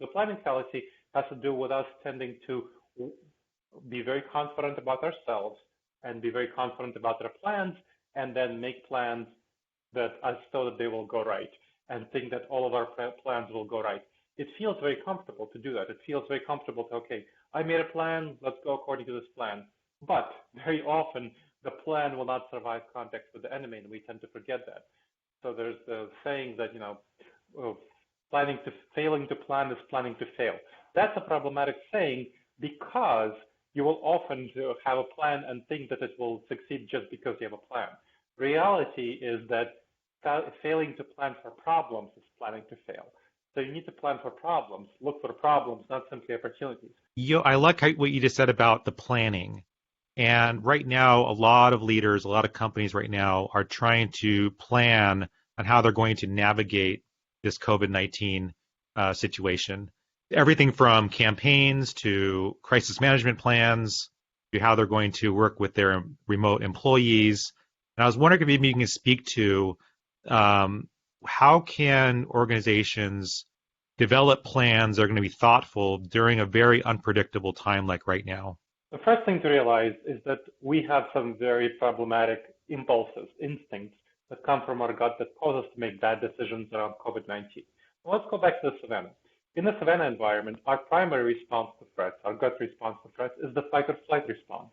The planning fallacy has to do with us tending to be very confident about ourselves and be very confident about our plans, and then make plans that so that they will go right, and think that all of our plans will go right. It feels very comfortable to do that. It feels very comfortable to, okay, I made a plan, let's go according to this plan. But very often, the plan will not survive contact with the enemy, and we tend to forget that. So there's the saying that, failing to plan is planning to fail. That's a problematic saying because you will often have a plan and think that it will succeed just because you have a plan. Reality is that failing to plan for problems is planning to fail. So you need to plan for problems, look for problems, not simply opportunities. I like what you just said about the planning. And right now, a lot of leaders, a lot of companies right now are trying to plan on how they're going to navigate this COVID-19 situation. Everything from campaigns to crisis management plans to how they're going to work with their remote employees. And I was wondering if maybe you can speak to how can organizations develop plans that are going to be thoughtful during a very unpredictable time like right now? The first thing to realize is that we have some very problematic impulses, instincts that come from our gut that cause us to make bad decisions around COVID-19. Let's go back to the savannah. In the savannah environment, our primary response to threats, our gut response to threats, is the fight or flight response.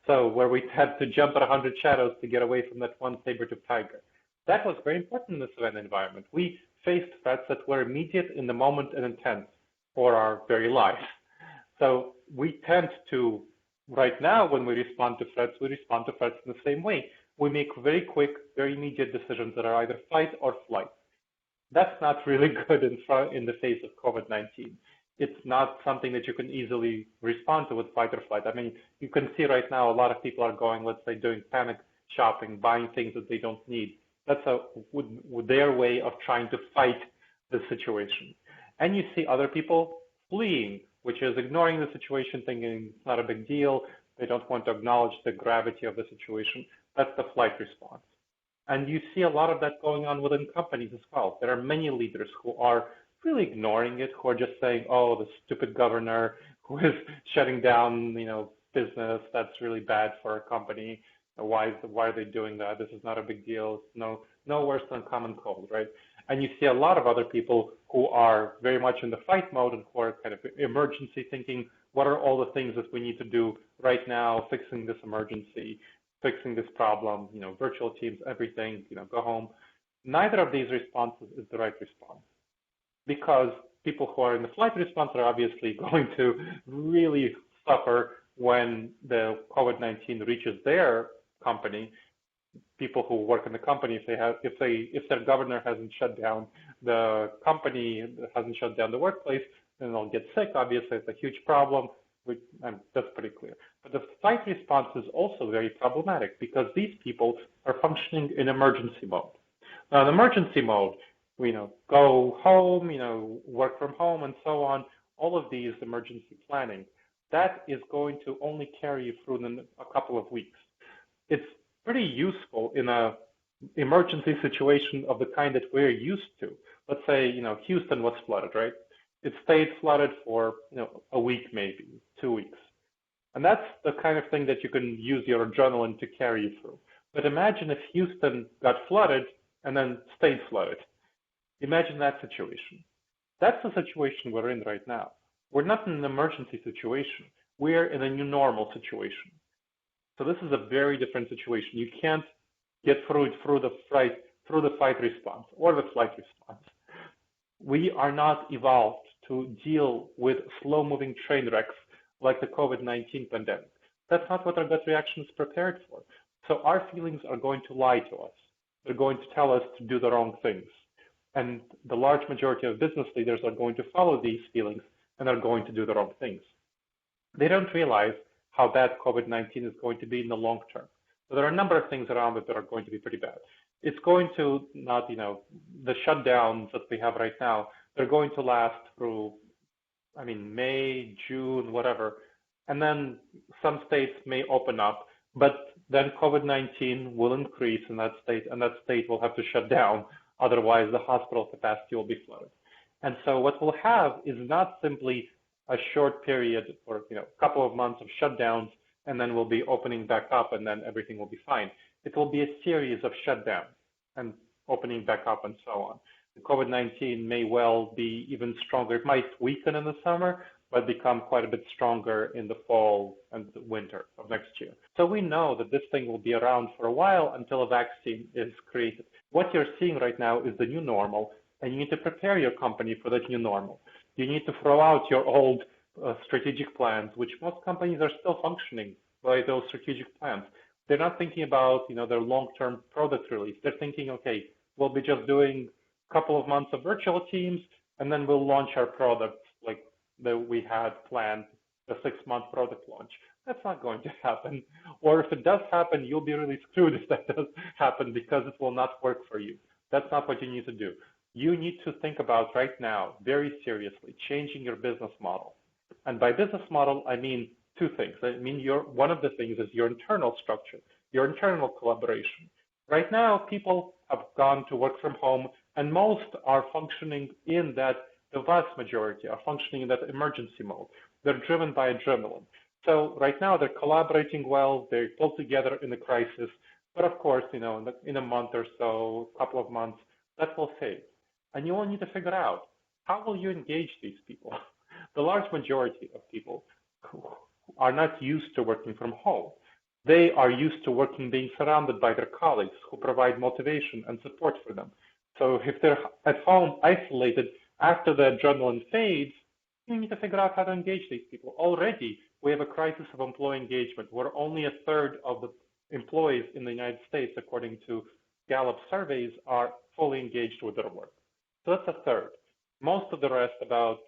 So where we had to jump at 100 shadows to get away from that one saber-toothed tiger. That was very important in the savannah environment. We faced threats that were immediate, in the moment, and intense for our very life. So we tend to, right now, when we respond to threats in the same way. We make very quick, very immediate decisions that are either fight or flight. That's not really good in the face of COVID-19. It's not something that you can easily respond to with fight or flight. I mean, you can see right now a lot of people are going, let's say, doing panic shopping, buying things that they don't need. That's their way of trying to fight the situation. And you see other people fleeing, which is ignoring the situation, thinking it's not a big deal. They don't want to acknowledge the gravity of the situation. That's the flight response. And you see a lot of that going on within companies as well. There are many leaders who are really ignoring it, who are just saying, oh, the stupid governor who is shutting down, business, that's really bad for a company. Why are they doing that? This is not a big deal. No worse than common cold, right? And you see a lot of other people who are very much in the fight mode and who are kind of emergency thinking, what are all the things that we need to do right now, fixing this emergency, fixing this problem, virtual teams, everything, go home. Neither of these responses is the right response, because people who are in the flight response are obviously going to really suffer when the COVID-19 reaches their company. People who work in the company, if their governor hasn't shut down the company, hasn't shut down the workplace, then they'll get sick. Obviously, it's a huge problem. That's pretty clear. But the fight response is also very problematic because these people are functioning in emergency mode. Now, in emergency mode, go home, work from home, and so on. All of these emergency planning, that is going to only carry you through a couple of weeks. It's pretty useful in a emergency situation of the kind that we're used to. Let's say, Houston was flooded, right? It stayed flooded for, a week, maybe 2 weeks. And that's the kind of thing that you can use your adrenaline to carry you through. But imagine if Houston got flooded and then stayed flooded. Imagine that situation. That's the situation we're in right now. We're not in an emergency situation. We're in a new normal situation. So this is a very different situation. You can't get through it through the fight response or the flight response. We are not evolved to deal with slow-moving train wrecks like the COVID-19 pandemic. That's not what our gut reaction is prepared for. So our feelings are going to lie to us. They're going to tell us to do the wrong things. And the large majority of business leaders are going to follow these feelings and are going to do the wrong things. They don't realize how bad COVID-19 is going to be in the long term. So there are a number of things around it that are going to be pretty bad. It's going to not, the shutdowns that we have right now, they're going to last through, May, June, whatever. And then some states may open up, but then COVID-19 will increase in that state, and that state will have to shut down. Otherwise, the hospital capacity will be flooded. And so what we'll have is not simply a short period or a couple of months of shutdowns, and then we'll be opening back up, and then everything will be fine. It will be a series of shutdowns and opening back up and so on. The COVID-19 may well be even stronger. It might weaken in the summer, but become quite a bit stronger in the fall and the winter of next year. So we know that this thing will be around for a while until a vaccine is created. What you're seeing right now is the new normal, and you need to prepare your company for that new normal. You need to throw out your old strategic plans, which most companies are still functioning by those strategic plans. They're not thinking about their long-term product release. They're thinking, okay, we'll be just doing a couple of months of virtual teams, and then we'll launch our products like that we had planned, a 6-month product launch. That's not going to happen. Or if it does happen, you'll be really screwed if that does happen, because it will not work for you. That's not what you need to do. You need to think about right now, very seriously, changing your business model. And by business model, I mean two things. I mean, one of the things is your internal structure, your internal collaboration. Right now, people have gone to work from home, and most are functioning in that, the vast majority are functioning in that emergency mode. They're driven by adrenaline. So right now, they're collaborating well, they pull together in a crisis. But of course, in a month or so, a couple of months, that will fade. And you will need to figure out, how will you engage these people? The large majority of people are not used to working from home. They are used to being surrounded by their colleagues who provide motivation and support for them. So if they're at home isolated after the adrenaline fades, you need to figure out how to engage these people. Already, we have a crisis of employee engagement, where only a third of the employees in the United States, according to Gallup surveys, are fully engaged with their work. So that's a third. Most of the rest, about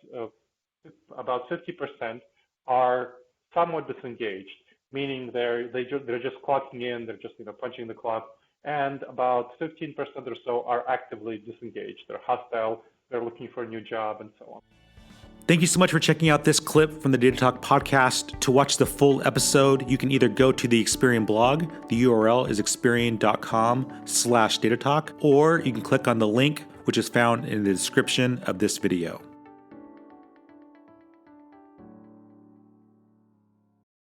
50%, are somewhat disengaged, meaning they're just clocking in, they're just punching the clock, and about 15% or so are actively disengaged. They're hostile, they're looking for a new job, and so on. Thank you so much for checking out this clip from the Data Talk podcast. To watch the full episode, you can either go to the Experian blog, the URL is experian.com/datatalk, or you can click on the link which is found in the description of this video.